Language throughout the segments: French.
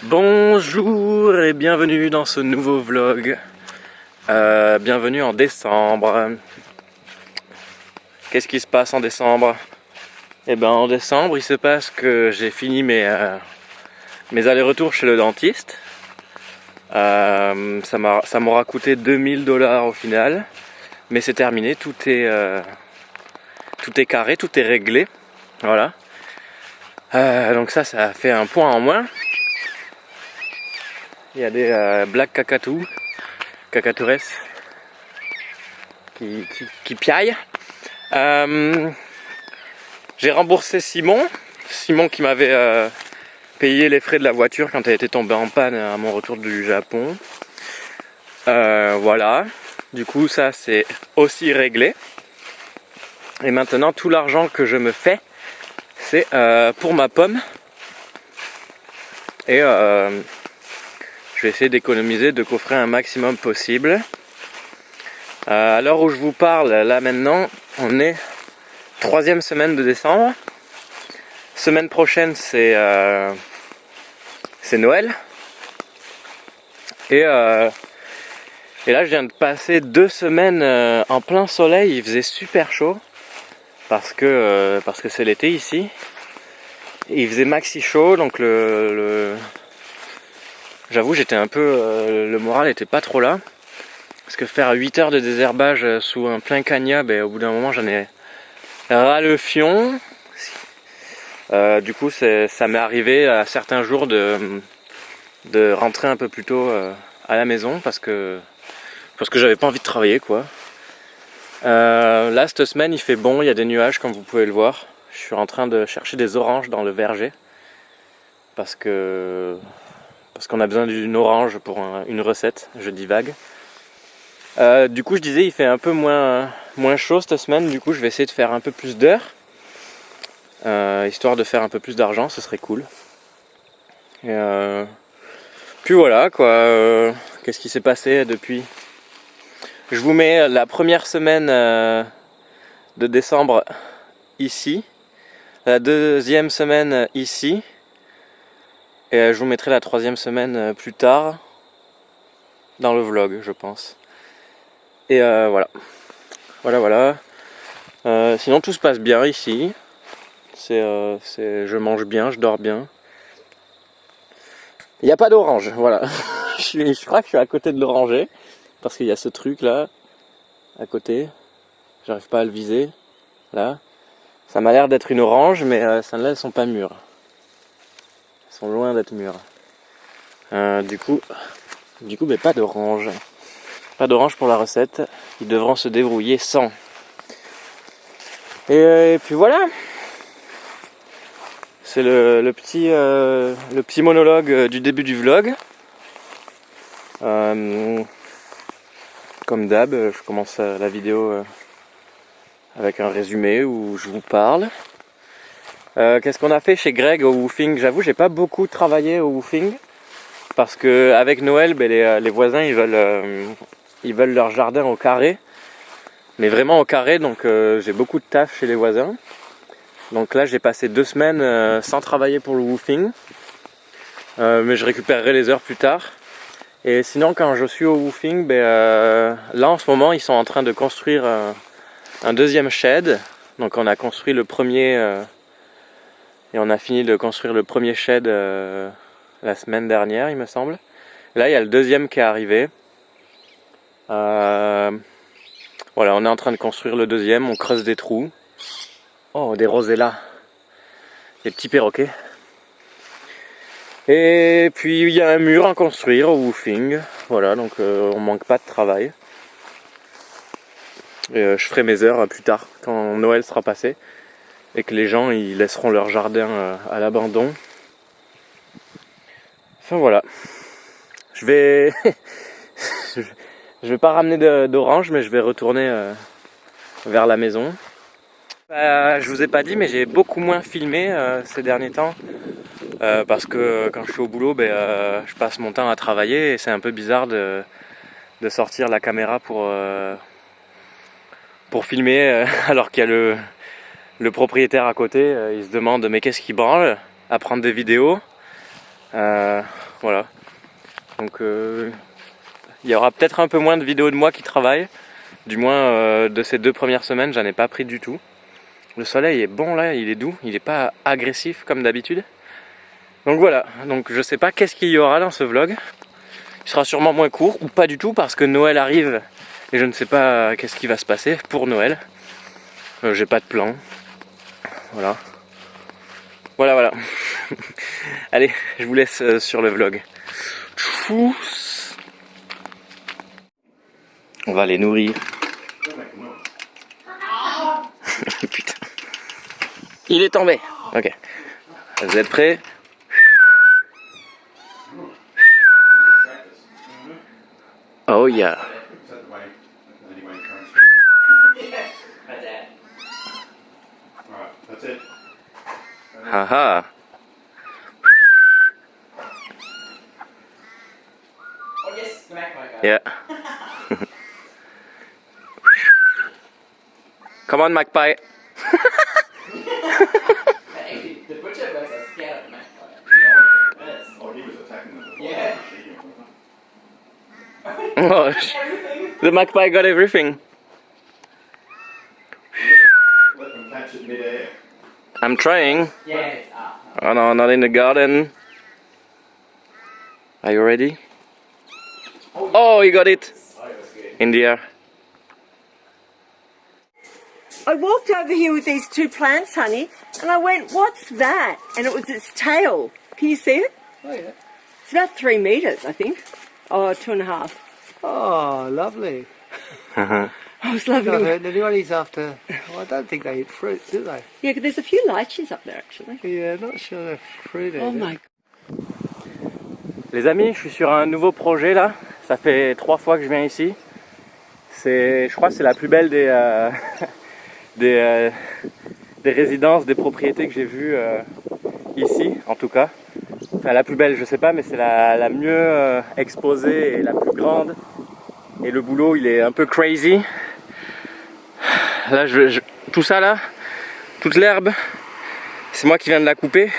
Bonjour et bienvenue dans ce nouveau vlog. Bienvenue en décembre. Qu'est-ce qui se passe en décembre? En décembre, il se passe que j'ai fini mes allers-retours chez le dentiste. Ça m'aura coûté 2000$ au final. Mais c'est terminé, tout est carré, tout est réglé. Voilà. Donc ça a fait un point en moins. Il y a des black cacatous, cacatoures qui piaillent. J'ai remboursé Simon qui m'avait payé les frais de la voiture quand elle était tombée en panne à mon retour du Japon. Voilà, du coup ça c'est aussi réglé. Et maintenant tout l'argent que je me fais, c'est pour ma pomme. Et je vais essayer d'économiser, de coffrer un maximum possible. À l'heure où je vous parle, là maintenant, on est 3e semaine de décembre. Semaine prochaine, c'est Noël. Et là, je viens de passer 2 semaines en plein soleil. Il faisait super chaud parce que c'est l'été ici. Et il faisait maxi chaud, donc j'avoue, j'étais un peu, le moral était pas trop là. Parce que faire 8 heures de désherbage sous un plein cagnat, au bout d'un moment j'en ai ras le fion. Du coup ça m'est arrivé à certains jours de rentrer un peu plus tôt à la maison parce que j'avais pas envie de travailler quoi. Là cette semaine il fait bon, il y a des nuages comme vous pouvez le voir. Je suis en train de chercher des oranges dans le verger parce qu'on a besoin d'une orange pour une recette, je divague. Du coup je disais il fait un peu moins chaud cette semaine, du coup je vais essayer de faire un peu plus d'heures, histoire de faire un peu plus d'argent, ce serait cool. Et puis voilà quoi, qu'est-ce qui s'est passé depuis? Je vous mets la première semaine de décembre ici, la 2e semaine ici, et je vous mettrai la 3e semaine plus tard dans le vlog je pense. Et voilà. Sinon tout se passe bien ici. Je mange bien, je dors bien. Il n'y a pas d'orange, voilà. je crois que je suis à côté de l'oranger. Parce qu'il y a ce truc là, à côté. J'arrive pas à le viser. Là. Ça m'a l'air d'être une orange, mais celles-là elles sont pas mûres. Elles sont loin d'être mûres. Du coup, pas d'orange. Pas d'orange pour la recette. Ils devront se débrouiller sans. Et puis voilà. C'est le petit monologue du début du vlog. Comme d'hab, je commence la vidéo avec un résumé où je vous parle. Qu'est-ce qu'on a fait chez Greg au woofing? J'avoue, j'ai pas beaucoup travaillé au woofing parce que avec Noël, les voisins ils veulent leur jardin au carré, mais vraiment au carré, donc j'ai beaucoup de taf chez les voisins. Donc là j'ai passé 2 semaines sans travailler pour le woofing, mais je récupérerai les heures plus tard. Et sinon quand je suis au woofing, là en ce moment ils sont en train de construire un 2e shed. Donc on a construit le premier et on a fini de construire le premier shed la semaine dernière il me semble. Là il y a le 2e qui est arrivé. Voilà, on est en train de construire le 2e, on creuse des trous. Oh, des rosellas, des petits perroquets. Et puis il y a un mur à construire au woofing. Voilà, donc on manque pas de travail. Et, je ferai mes heures plus tard, quand Noël sera passé. Et que les gens ils laisseront leur jardin à l'abandon. Enfin voilà. Je vais pas ramener d'orange, mais je vais retourner vers la maison. Je vous ai pas dit, mais j'ai beaucoup moins filmé ces derniers temps. Parce que quand je suis au boulot, je passe mon temps à travailler et c'est un peu bizarre de sortir la caméra pour filmer alors qu'il y a le propriétaire à côté. Il se demande mais qu'est-ce qu'il branle à prendre des vidéos. Voilà. Donc il y aura peut-être un peu moins de vidéos de moi qui travaille. Du moins de ces 2 premières semaines, j'en ai pas pris du tout. Le soleil est bon là, il est doux, il est pas agressif comme d'habitude. Donc voilà, donc je sais pas qu'est-ce qu'il y aura dans ce vlog. Il sera sûrement moins court ou pas du tout parce que Noël arrive et je ne sais pas qu'est-ce qui va se passer pour Noël. J'ai pas de plan. Voilà. Voilà. Allez, je vous laisse sur le vlog. Tchous. On va les nourrir. Putain. Il est tombé. Ok. Vous êtes prêts? Oh yeah. Haha. Yeah. Come on, magpie. The butcher birds are scared of the magpie. Oh, he was attacking them. Yeah. Oh, the magpie got everything. Let them catch it mid-air. I'm trying. Yeah. Oh no, not in the garden. Are you ready? Oh, you got it in the air. I walked over here with these 2 plants, honey, and I went, what's that? And it was its tail. Can you see it? Oh, yeah. It's about 3 meters, I think. Oh, 2.5. Oh, lovely. I was loving I've it. heard anybody's after. Well, I don't think they eat fruit, do they? Yeah, 'cause there's a few lychees up there, actually. Yeah, not sure they're fruit. Oh my. Les amis, je suis sur un nouveau projet là. Ça fait 3 fois que je viens ici. Je crois que c'est la plus belle des résidences, des propriétés que j'ai vues ici, en tout cas. Enfin, la plus belle, je sais pas, mais c'est la mieux exposée et la plus grande. Et le boulot, il est un peu crazy. Là, tout ça là, toute l'herbe, c'est moi qui viens de la couper.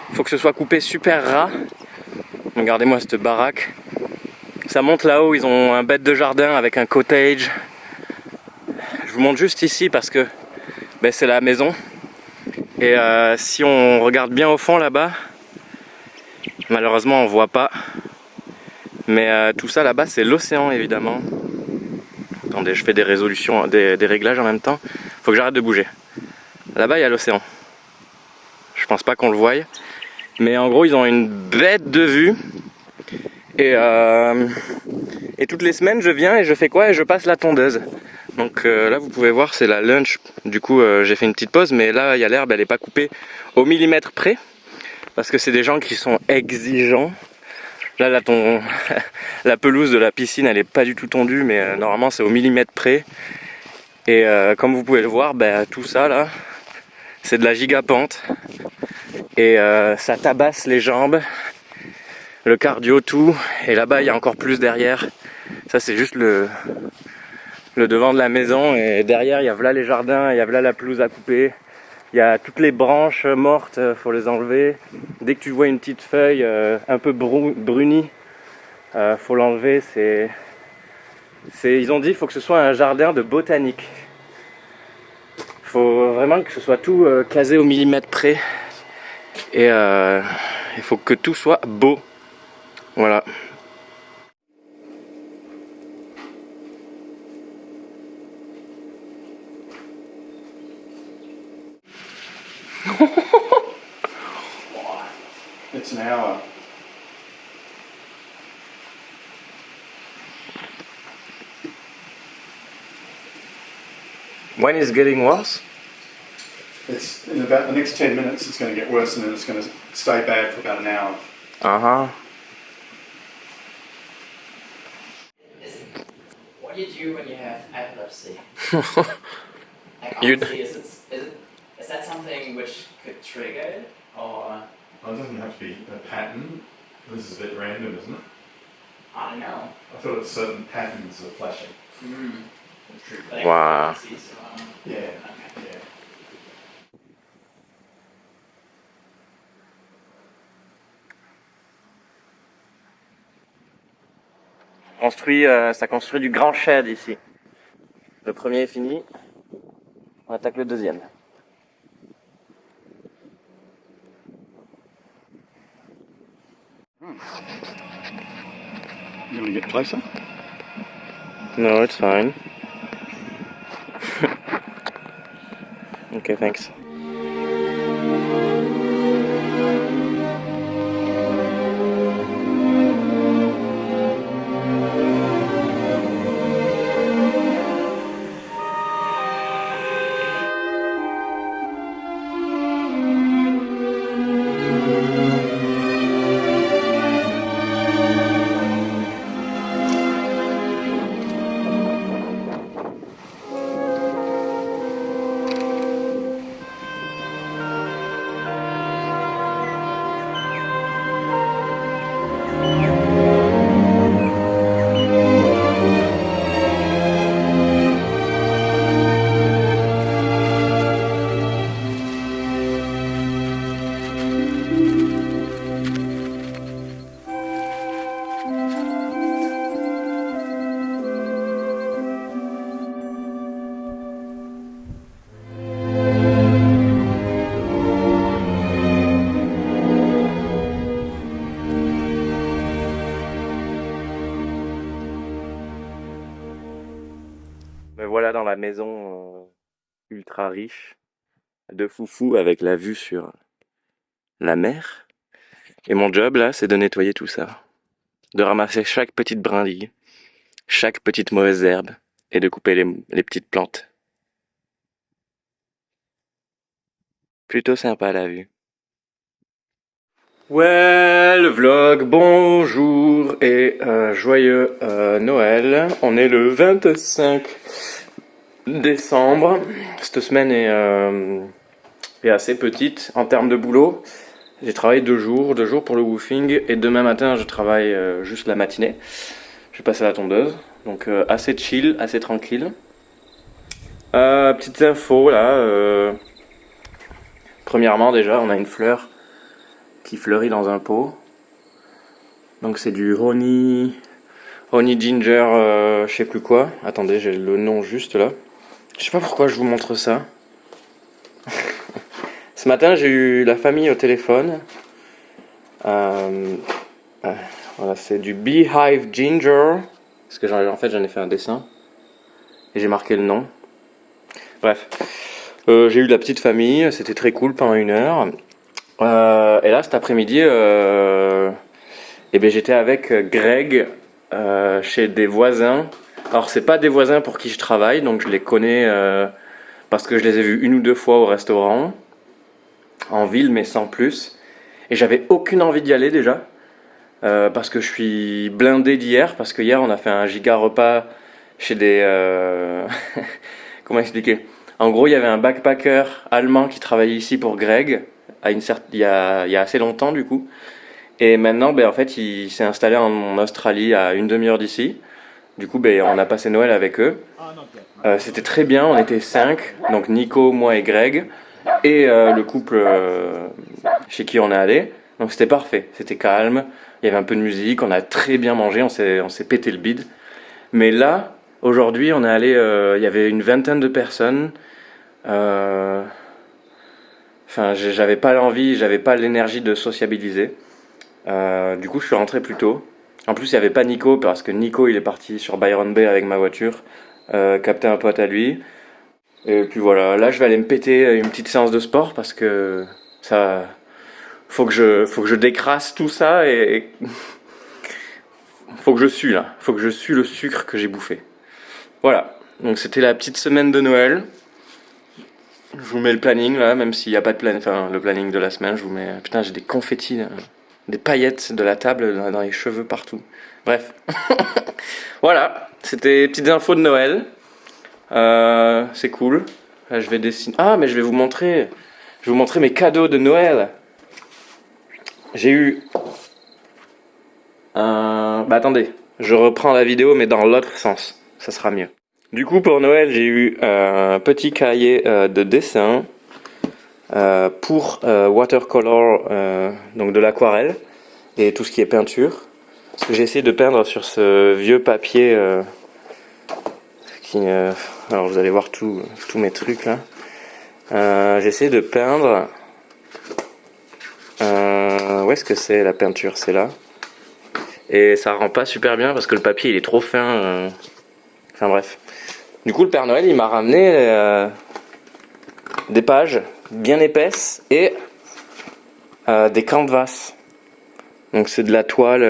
Il faut que ce soit coupé super ras. Regardez-moi cette baraque. Ça monte là-haut, ils ont un bête de jardin avec un cottage. Je vous montre juste ici parce que c'est la maison. Et si on regarde bien au fond là-bas, malheureusement on voit pas. Mais tout ça là-bas c'est l'océan évidemment. Attendez, je fais des résolutions, des réglages en même temps. Faut que j'arrête de bouger. Là-bas il y a l'océan. Je pense pas qu'on le voie. Mais en gros ils ont une bête de vue. Et toutes les semaines je viens et je fais quoi? Et je passe la tondeuse. Donc là vous pouvez voir c'est la lunch. Du coup j'ai fait une petite pause. Mais là il y a l'herbe, elle est pas coupée au millimètre près. Parce que c'est des gens qui sont exigeants. Là la pelouse de la piscine elle est pas du tout tondue. Mais normalement c'est au millimètre près. Et comme vous pouvez le voir, tout ça là c'est de la gigapente. Et ça tabasse les jambes, le cardio, tout. Et là-bas il y a encore plus derrière. Ça c'est juste le devant de la maison. Et derrière il y a là les jardins, il y a là la pelouse à couper. Il y a toutes les branches mortes, faut les enlever. Dès que tu vois une petite feuille un peu brunie, faut l'enlever. Ils ont dit qu'il faut que ce soit un jardin de botanique. Faut vraiment que ce soit tout casé au millimètre près. Et il faut que tout soit beau. Voilà. It's an hour. When is getting worse? It's in about the next 10 minutes. It's going to get worse, and then it's going to stay bad for about an hour. What do you do when you have epilepsy? Like, You- honestly, is that something which could trigger it? Or, Well, it doesn't have to be a pattern. This is a bit random, isn't it? I don't know. I thought it's certain patterns of flashing. Like Wow. epilepsies, Yeah. Okay. Yeah. Ça construit du grand shed ici. Le premier est fini. On attaque le deuxième. You want to get closer? No, it's fine. Okay, thanks. Me voilà dans la maison ultra riche de Foufou avec la vue sur la mer. Et mon job là, c'est de nettoyer tout ça. De ramasser chaque petite brindille, chaque petite mauvaise herbe et de couper les petites plantes. Plutôt sympa la vue. Ouais, le vlog, bonjour et joyeux Noël. On est le 25 décembre. Cette semaine est assez petite en termes de boulot. J'ai travaillé 2 jours pour le woofing et demain matin je travaille juste la matinée. Je vais passer à la tondeuse, donc assez chill, assez tranquille. Petites infos là. Premièrement déjà, on a une fleur qui fleurit dans un pot. Donc c'est du honey ginger, je sais plus quoi. Attendez, j'ai le nom juste là. Je sais pas pourquoi je vous montre ça. Ce matin, j'ai eu la famille au téléphone. Voilà, c'est du Beehive Ginger. Parce que en fait, j'en ai fait un dessin. Et j'ai marqué le nom. Bref. J'ai eu la petite famille. C'était très cool pendant 1 heure. Et là, cet après-midi, j'étais avec Greg chez des voisins. Alors, c'est pas des voisins pour qui je travaille. Donc, je les connais parce que je les ai vus 1 ou 2 fois au restaurant. En ville mais sans plus, et j'avais aucune envie d'y aller déjà parce que je suis blindé d'hier, parce que hier on a fait un giga repas chez des comment expliquer, en gros il y avait un backpacker allemand qui travaillait ici pour Greg il y a assez longtemps du coup, et maintenant en fait il s'est installé en Australie à 1 demi-heure d'ici. Du coup on a passé Noël avec eux. C'était très bien, on était 5, donc Nico, moi et Greg. Et le couple chez qui on est allé, donc c'était parfait, c'était calme, il y avait un peu de musique, on a très bien mangé, on s'est pété le bide. Mais là, aujourd'hui, on est allé, il y avait une 20aine de personnes. Enfin, j'avais pas l'envie, j'avais pas l'énergie de sociabiliser. Du coup, je suis rentré plus tôt. En plus, il y avait pas Nico, parce que Nico, il est parti sur Byron Bay avec ma voiture, capter un pote à lui. Et puis voilà, là je vais aller me péter une petite séance de sport parce que ça, faut que je décrasse tout ça et faut que je sue là, faut que je sue le sucre que j'ai bouffé. Voilà, donc c'était la petite semaine de Noël. Je vous mets le planning là, même s'il n'y a pas de planning, enfin le planning de la semaine, je vous mets. Putain, j'ai des confettis, là, des paillettes de la table dans les cheveux partout. Bref, voilà, c'était petites infos de Noël. C'est cool. Là, je vais dessiner. Ah, mais je vais vous montrer mes cadeaux de Noël. J'ai eu un... Bah attendez, je reprends la vidéo mais dans l'autre sens, ça sera mieux. Du coup pour Noël j'ai eu un petit cahier de dessin pour watercolor, donc de l'aquarelle et tout ce qui est peinture. Parce que j'ai essayé de peindre sur ce vieux papier alors vous allez voir tous mes trucs là. J'ai essayé de peindre. Où est-ce que c'est la peinture? C'est là. Et ça rend pas super bien parce que le papier il est trop fin. Enfin bref. Du coup le Père Noël il m'a ramené des pages bien épaisses et des canvas. Donc c'est de la toile.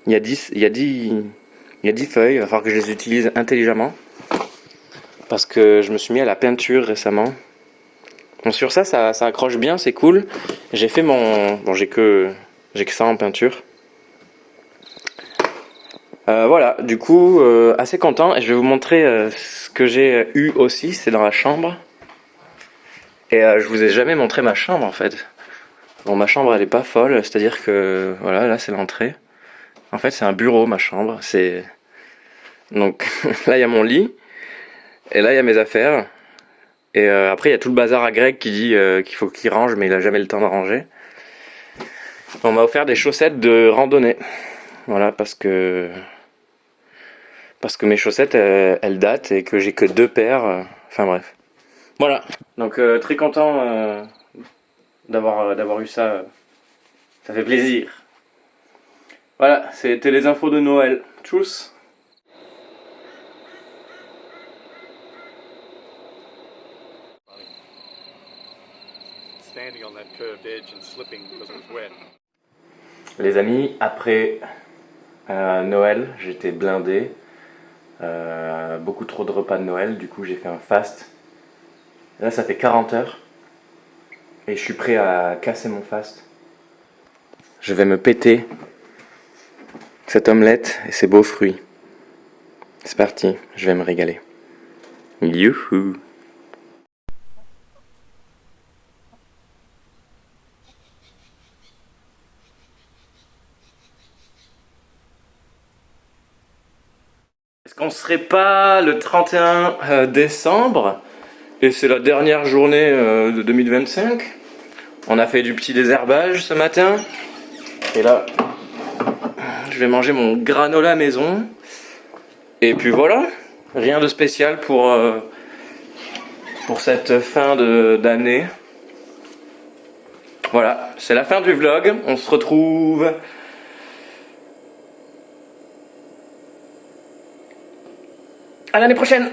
Il y a 10 feuilles. Il va falloir que je les utilise intelligemment. Parce que je me suis mis à la peinture récemment. Bon, sur ça accroche bien, c'est cool. J'ai fait mon... Bon, j'ai que ça en peinture. Voilà, du coup, assez content. Et je vais vous montrer ce que j'ai eu aussi. C'est dans la chambre. Et je vous ai jamais montré ma chambre en fait. Bon, ma chambre elle est pas folle. C'est-à-dire que, voilà, là c'est l'entrée. En fait, c'est un bureau, ma chambre. Donc, là il y a mon lit. Et là il y a mes affaires. Et après il y a tout le bazar à Greg qui dit qu'il faut qu'il range, mais il a jamais le temps de ranger. On m'a offert des chaussettes de randonnée. Voilà, parce que mes chaussettes elles datent et que j'ai que 2 paires. Enfin bref. Voilà. Donc très content d'avoir eu ça. Ça fait plaisir. Voilà, c'était les infos de Noël. Tchuss. Les amis, après Noël, j'étais blindé. Beaucoup trop de repas de Noël, du coup j'ai fait un fast. Là ça fait 40 heures. Et je suis prêt à casser mon fast. Je vais me péter cette omelette et ces beaux fruits. C'est parti, je vais me régaler. Youhou! Est-ce qu'on serait pas le 31 décembre et c'est la dernière journée de 2025? On a fait du petit désherbage ce matin. Et là, je vais manger mon granola maison. Et puis voilà, rien de spécial pour cette fin d'année. Voilà, c'est la fin du vlog. On se retrouve à l'année prochaine.